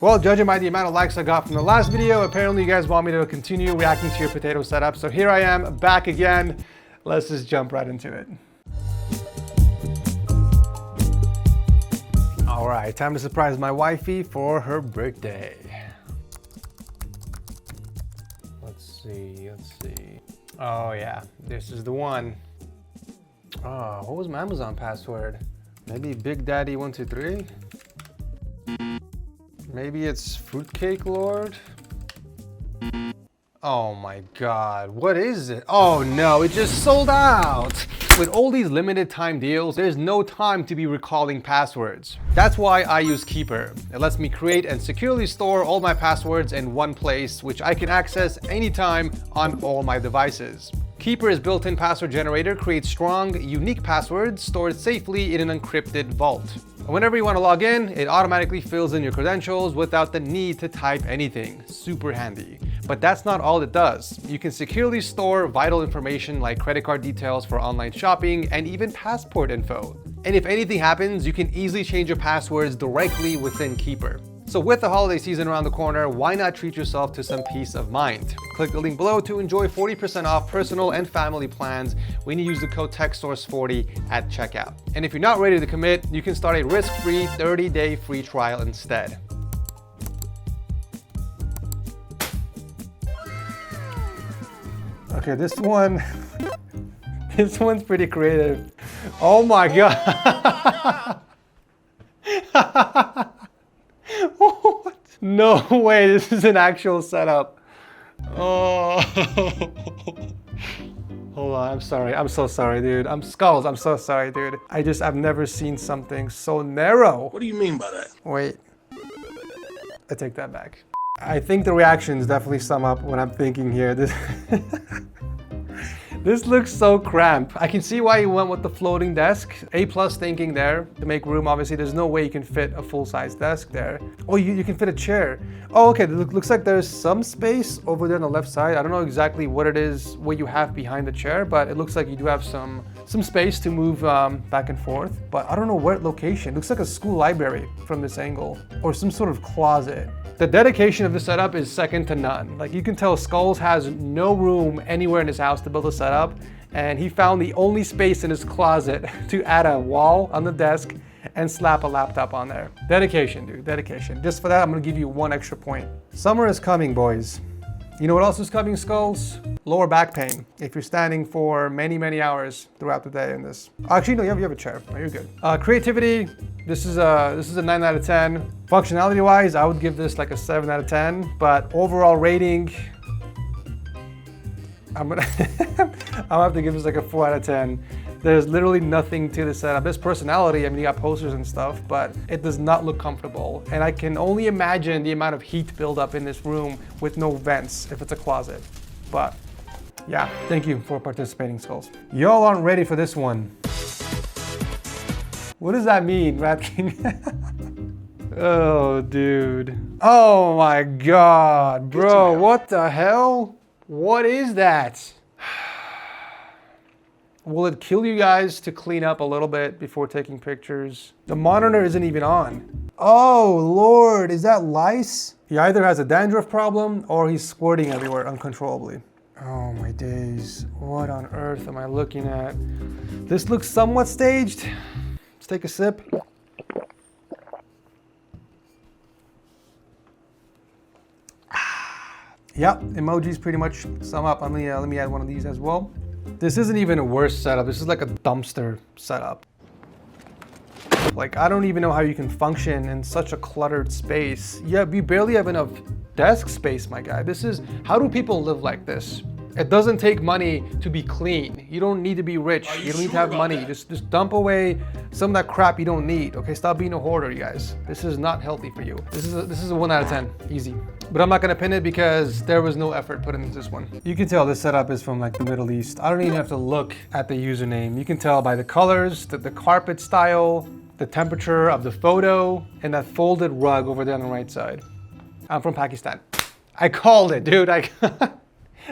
Well, judging by the amount of likes I got from the last video, apparently you guys want me to continue reacting to your potato setup. So here I am, back again. Let's just jump right into it. All right, time to surprise my wifey for her birthday. Let's see. Oh yeah, this is the one. Oh, what was my Amazon password? Maybe Big Daddy 123? Maybe it's Fruitcake Lord? Oh my God, what is it? Oh no, it just sold out. With all these limited time deals, there's no time to be recalling passwords. That's why I use Keeper. It lets me create and securely store all my passwords in one place, which I can access anytime on all my devices. Keeper's built-in password generator creates strong, unique passwords stored safely in an encrypted vault. Whenever you want to log in, it automatically fills in your credentials without the need to type anything. Super handy. But that's not all it does. You can securely store vital information like credit card details for online shopping and even passport info. And if anything happens, you can easily change your passwords directly within Keeper. So with the holiday season around the corner, why not treat yourself to some peace of mind? Click the link below to enjoy 40% off personal and family plans when you use the code TechSource40 at checkout. And if you're not ready to commit, you can start a risk-free 30-day free trial instead. Okay, this one's pretty creative. Oh my God. What? No way, this is an actual setup. Oh. Hold on, I'm sorry. I'm so sorry, dude. I'm so sorry, dude. I've never seen something so narrow. What do you mean by that? Wait. I take that back. I think the reactions definitely sum up what I'm thinking here. This looks so cramped. I can see why you went with the floating desk. A+ thinking there to make room. Obviously, there's no way you can fit a full-size desk there. Oh, you can fit a chair. Oh, okay. Looks like there's some space over there on the left side. I don't know exactly what it is, what you have behind the chair, but it looks like you do have some space to move back and forth. But I don't know what location. It looks like a school library from this angle, or some sort of closet. The dedication of the setup is second to none. Like, you can tell Skulls has no room anywhere in his house to build a setup, and he found the only space in his closet to add a wall on the desk and slap a laptop on there. Dedication, dude, dedication. Just for that, I'm gonna give you 1 extra point. Summer is coming, boys. You know what else is coming, Skulls? Lower back pain. If you're standing for many, many hours throughout the day in this. Actually, no, you have a chair. No, you're good. Creativity, this is a 9 out of 10. Functionality wise, I would give this like a 7 out of 10, but overall rating, I'm gonna have to give this like a 4 out of 10. There's literally nothing to the setup. There's personality, I mean, you got posters and stuff, but it does not look comfortable. And I can only imagine the amount of heat buildup in this room with no vents if it's a closet. But yeah, thank you for participating, Skulls. Y'all aren't ready for this one. What does that mean, Rat King? Oh, dude. Oh my God, bro, what the hell? What is that? Will it kill you guys to clean up a little bit before taking pictures? The monitor isn't even on. Oh Lord, is that lice? He either has a dandruff problem or he's squirting everywhere uncontrollably. Oh my days, what on earth am I looking at? This looks somewhat staged. Let's take a sip. Yep, emojis pretty much sum up. Let me add one of these as well. This isn't even a worse setup. This is like a dumpster setup. Like, I don't even know how you can function in such a cluttered space. Yeah, we barely have enough desk space, my guy. How do people live like this? It doesn't take money to be clean. You don't need to be rich. You don't need to have money. Just dump away some of that crap you don't need. Okay, stop being a hoarder, you guys. This is not healthy for you. This is a 1 out of 10, easy. But I'm not gonna pin it because there was no effort put into this one. You can tell this setup is from like the Middle East. I don't even have to look at the username. You can tell by the colors, the carpet style, the temperature of the photo, and that folded rug over there on the right side. I'm from Pakistan. I called it, dude.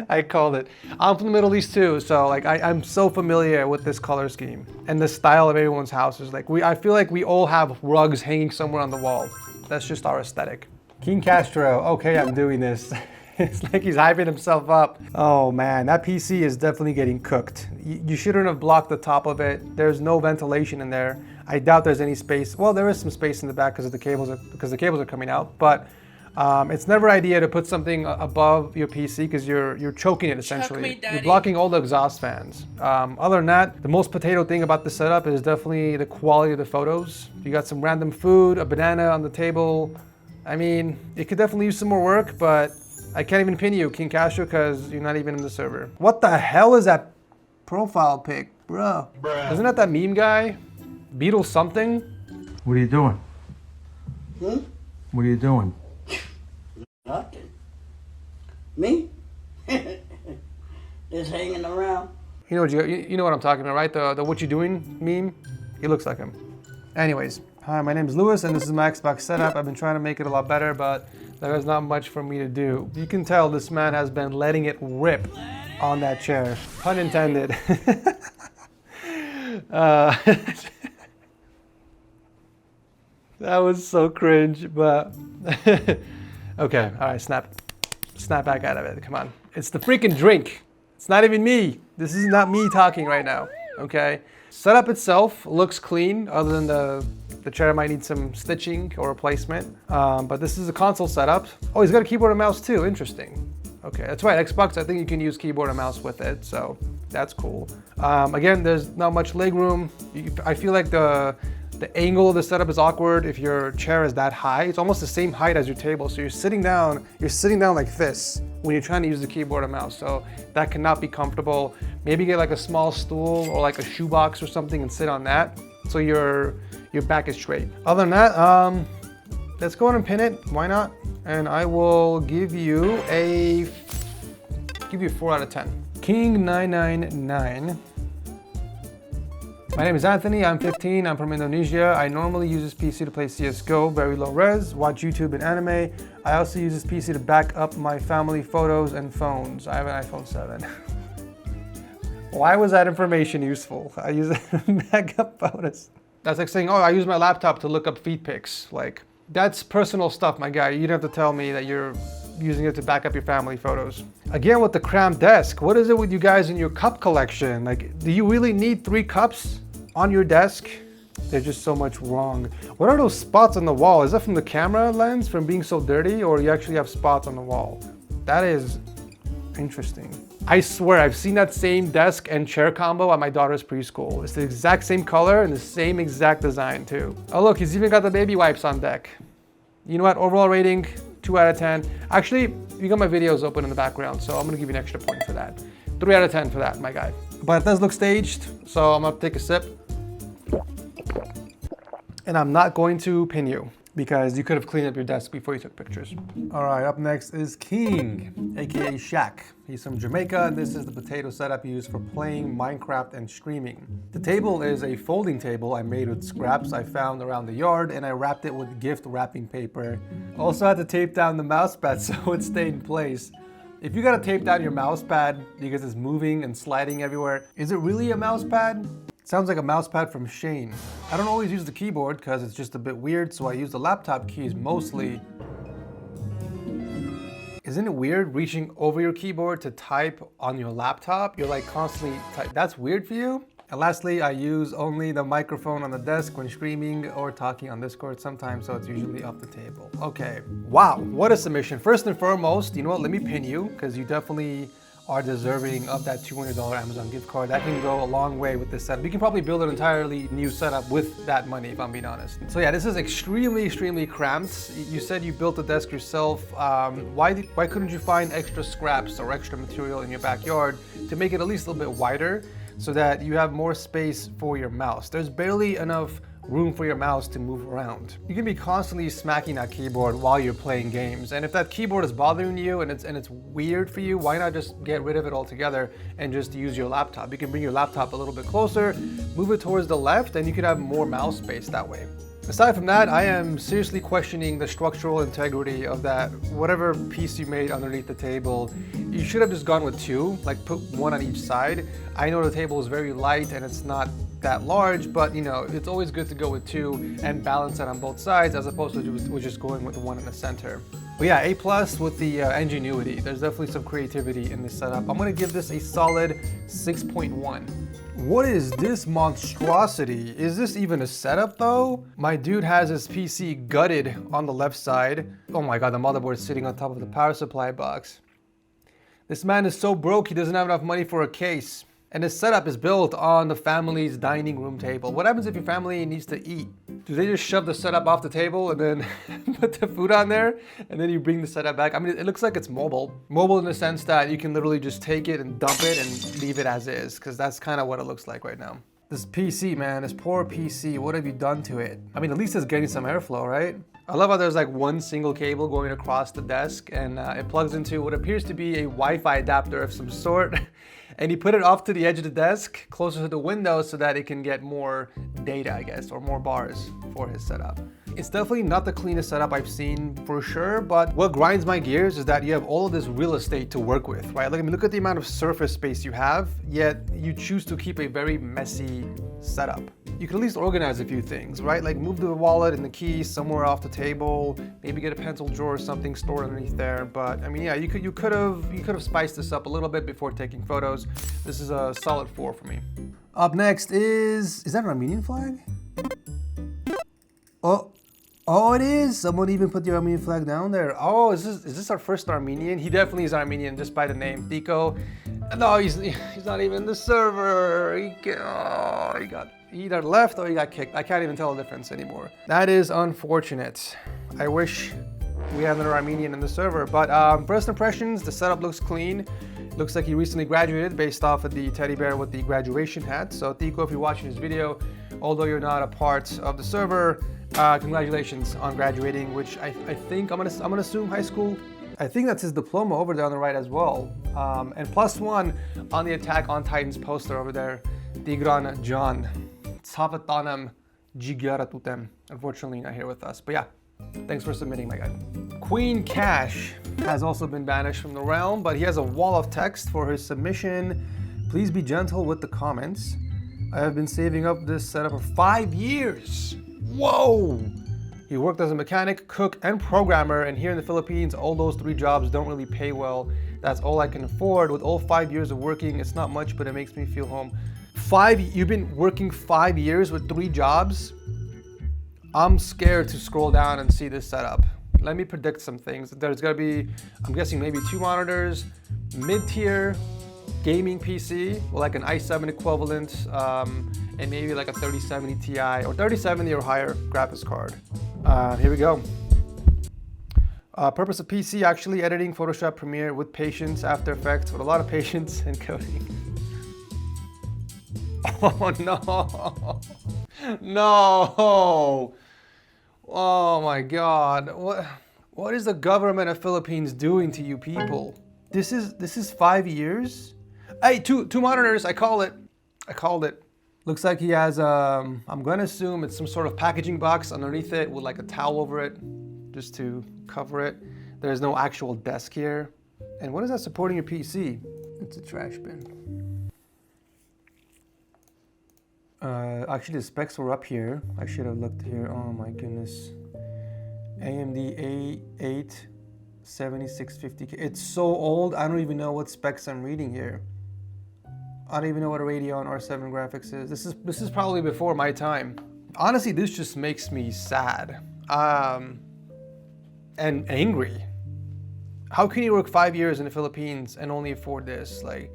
I called it. I'm from the Middle East too, so like I'm so familiar with this color scheme and the style of everyone's houses. Like I feel like we all have rugs hanging somewhere on the wall. That's just our aesthetic. King Castro, okay, I'm doing this. It's like he's hyping himself up. Oh man, that PC is definitely getting cooked. You shouldn't have blocked the top of it. There's no ventilation in there. I doubt there's any space. Well, there is some space in the back because the cables are coming out, but it's never idea to put something above your PC because you're choking it essentially. You're blocking all the exhaust fans. Other than that, the most potato thing about the setup is definitely the quality of the photos. You got some random food, a banana on the table. I mean, it could definitely use some more work, but I can't even pin you, King Castro, because you're not even in the server. What the hell is that profile pic, bro? Isn't that meme guy? Beetle something? What are you doing? Hmm? What are you doing? Nothing. Me? Just hanging around. You know what I'm talking about, right? The what you doing meme? He looks like him. Anyways, hi, my name is Lewis, and this is my Xbox setup. I've been trying to make it a lot better, but there is not much for me to do. You can tell this man has been letting it rip on that chair. Pun intended. That was so cringe, but okay, all right, snap back out of it, come on. It's the freaking drink. It's not even me. This is not me talking right now, okay? Setup itself looks clean, other than the chair might need some stitching or replacement, but this is a console setup. Oh, he's got a keyboard and mouse too, interesting. Okay, that's right, Xbox, I think you can use keyboard and mouse with it, so that's cool. Again, there's not much leg room. I feel like the angle of the setup is awkward if your chair is that high. It's almost the same height as your table, so you're sitting down like this when you're trying to use the keyboard and mouse, so that cannot be comfortable. Maybe get like a small stool or like a shoebox or something and sit on that, so your back is straight. Other than that, let's go ahead and pin it, why not? And I will give you a 4 out of 10. King 999. My name is Anthony, I'm 15, I'm from Indonesia. I normally use this PC to play CSGO, very low res, watch YouTube and anime. I also use this PC to back up my family photos and phones. I have an iPhone 7. Why was that information useful? I use it to back up photos. That's like saying, oh, I use my laptop to look up feed pics. Like, that's personal stuff, my guy. You don't have to tell me that you're using it to back up your family photos. Again, with the cramped desk, what is it with you guys in your cup collection? Like, do you really need 3 cups on your desk? There's just so much wrong. What are those spots on the wall? Is that from the camera lens from being so dirty, or you actually have spots on the wall? That is interesting. I swear I've seen that same desk and chair combo at my daughter's preschool. It's the exact same color and the same exact design too. Oh look, he's even got the baby wipes on deck. You know what, overall rating, 2 out of 10. Actually, you got my videos open in the background, so I'm gonna give you an extra point for that. 3 out of 10 for that, my guy. But it does look staged, so I'm gonna take a sip. And I'm not going to pin you, because you could have cleaned up your desk before you took pictures. All right, up next is King, AKA Shaq. He's from Jamaica, and this is the potato setup used for playing Minecraft and streaming. The table is a folding table I made with scraps I found around the yard, and I wrapped it with gift wrapping paper. Also had to tape down the mouse pad so it stayed in place. If you gotta tape down your mouse pad because it's moving and sliding everywhere, is it really a mouse pad? Sounds like a mouse pad from Shane. I don't always use the keyboard because it's just a bit weird, so I use the laptop keys mostly. Isn't it weird reaching over your keyboard to type on your laptop? You're like constantly type. That's weird for you? And lastly, I use only the microphone on the desk when streaming or talking on Discord sometimes, so it's usually off the table. Okay, wow, what a submission. First and foremost, you know what, let me pin you, because you definitely are deserving of that $200 Amazon gift card. That can go a long way with this setup. You can probably build an entirely new setup with that money, if I'm being honest. So yeah, this is extremely cramped. You said you built the desk yourself. Why couldn't you find extra scraps or extra material in your backyard to make it at least a little bit wider so that you have more space for your mouse? There's barely enough room for your mouse to move around. You can be constantly smacking that keyboard while you're playing games, and if that keyboard is bothering you and it's weird for you, why not just get rid of it altogether and just use your laptop? You can bring your laptop a little bit closer, move it towards the left, and you could have more mouse space that way. Aside from that, I am seriously questioning the structural integrity of that whatever piece you made underneath the table. You should have just gone with 2, like put 1 on each side. I know the table is very light and it's not that large, but you know, it's always good to go with 2 and balance it on both sides as opposed to just going with the one in the center. But yeah, A+ with the ingenuity. There's definitely some creativity in this setup. I'm gonna give this a solid 6.1. What is this monstrosity? Is this even a setup though? My dude has his PC gutted on the left side. Oh my God, the motherboard is sitting on top of the power supply box. This man is so broke, he doesn't have enough money for a case. And this setup is built on the family's dining room table. What happens if your family needs to eat? Do they just shove the setup off the table and then put the food on there? And then you bring the setup back? I mean, it looks like it's mobile. Mobile in the sense that you can literally just take it and dump it and leave it as is, because that's kind of what it looks like right now. This PC, man, this poor PC, what have you done to it? I mean, at least it's getting some airflow, right? I love how there's like one single cable going across the desk, and it plugs into what appears to be a Wi-Fi adapter of some sort. And he put it off to the edge of the desk, closer to the window, so that it can get more data, I guess, or more bars for his setup. It's definitely not the cleanest setup I've seen for sure, but what grinds my gears is that you have all of this real estate to work with, right? Like, I mean, look at the amount of surface space you have, yet you choose to keep a very messy setup. You can at least organize a few things, right? Like move the wallet and the keys somewhere off the table, maybe get a pencil drawer or something stored underneath there. But I mean, yeah, you could have spiced this up a little bit before taking photos. This is a solid 4 for me. Up next is that an Armenian flag? Oh, it is. Someone even put the Armenian flag down there. Oh, is this our first Armenian? He definitely is Armenian just by the name, Tico. No, he's not even in the server. He either left or he got kicked. I can't even tell the difference anymore. That is unfortunate. I wish we had another Armenian in the server. But first impressions, the setup looks clean. Looks like he recently graduated based off of the teddy bear with the graduation hat. So Tico, if you're watching this video, although you're not a part of the server, congratulations on graduating, which I think I'm gonna assume high school. I think that's his diploma over there on the right as well. And +1 on the Attack on Titans poster over there. Tigran John. Tsavatanam Jigaratutem. Unfortunately not here with us. But yeah, thanks for submitting, my guy. Queen Cash has also been banished from the realm, but he has a wall of text for his submission. Please be gentle with the comments. I have been saving up this setup for 5 years. Whoa! He worked as a mechanic, cook, and programmer, and here in the Philippines, all those 3 jobs don't really pay well. That's all I can afford. With all 5 years of working, it's not much, but it makes me feel home. You've been working 5 years with 3 jobs? I'm scared to scroll down and see this setup. Let me predict some things. There's gonna be, I'm guessing maybe 2 monitors, mid-tier gaming PC with like an i7 equivalent, and maybe like a 3070 Ti or 3070 or higher graphics card. Here we go. Purpose of PC, actually editing Photoshop Premiere with patience, After Effects with a lot of patience and coding. Oh no, no. Oh my God, what is the government of Philippines doing to you people? This is 5 years? Hey, two monitors, I called it. Looks like he has, I'm gonna assume it's some sort of packaging box underneath it with like a towel over it, just to cover it. There's no actual desk here. And what is that supporting your PC? It's a trash bin. Actually the specs were up here. I should have looked here. Oh my goodness. AMD A8 7650K. It's so old, I don't even know what specs I'm reading here. I don't even know what a Radeon R7 graphics is. This is probably before my time. Honestly, this just makes me sad. And angry. How can you work 5 years in the Philippines and only afford this? Like,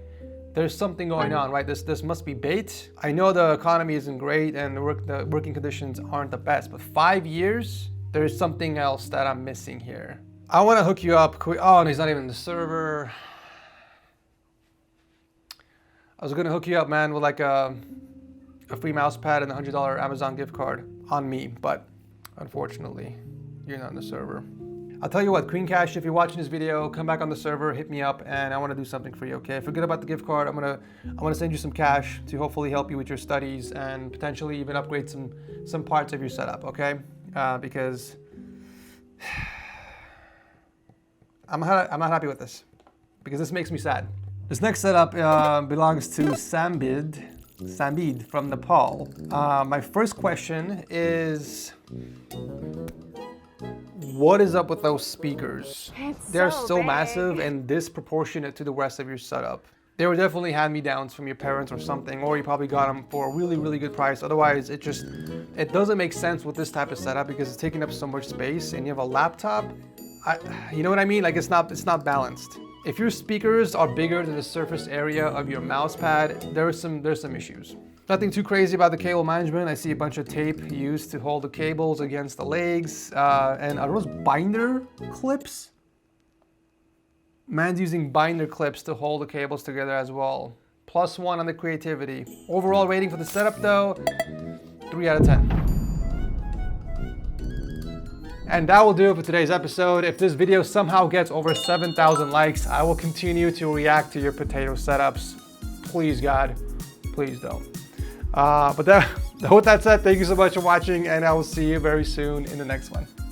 there's something going on, right? This must be bait. I know the economy isn't great and the working conditions aren't the best, but 5 years? There's something else that I'm missing here. I want to hook you up quick. Oh, and he's not even in the server. I was gonna hook you up, man, with like a free mouse pad and a $100 Amazon gift card on me, but unfortunately, you're not in the server. I'll tell you what, Queen Cash, if you're watching this video, come back on the server, hit me up, and I want to do something for you, okay? Forget about the gift card. I'm gonna send you some cash to hopefully help you with your studies and potentially even upgrade some parts of your setup, okay? Because I'm not happy with this, because this makes me sad. This next setup belongs to Sambid. Samid from Nepal. My first question is, what is up with those speakers? They're so big. massive and disproportionate to the rest of your setup. They were definitely hand-me-downs from your parents or something, or you probably got them for a really, really good price. Otherwise, it doesn't make sense with this type of setup because it's taking up so much space and you have a laptop. You know what I mean? Like it's not balanced. If your speakers are bigger than the surface area of your mouse pad, there's some issues. Nothing too crazy about the cable management. I see a bunch of tape used to hold the cables against the legs. And are those binder clips? Man's using binder clips to hold the cables together as well. +1 on the creativity. Overall rating for the setup though, 3 out of 10. And that will do it for today's episode. If this video somehow gets over 7,000 likes, I will continue to react to your potato setups. Please, God, please don't. But with that said, thank you so much for watching, and I will see you very soon in the next one.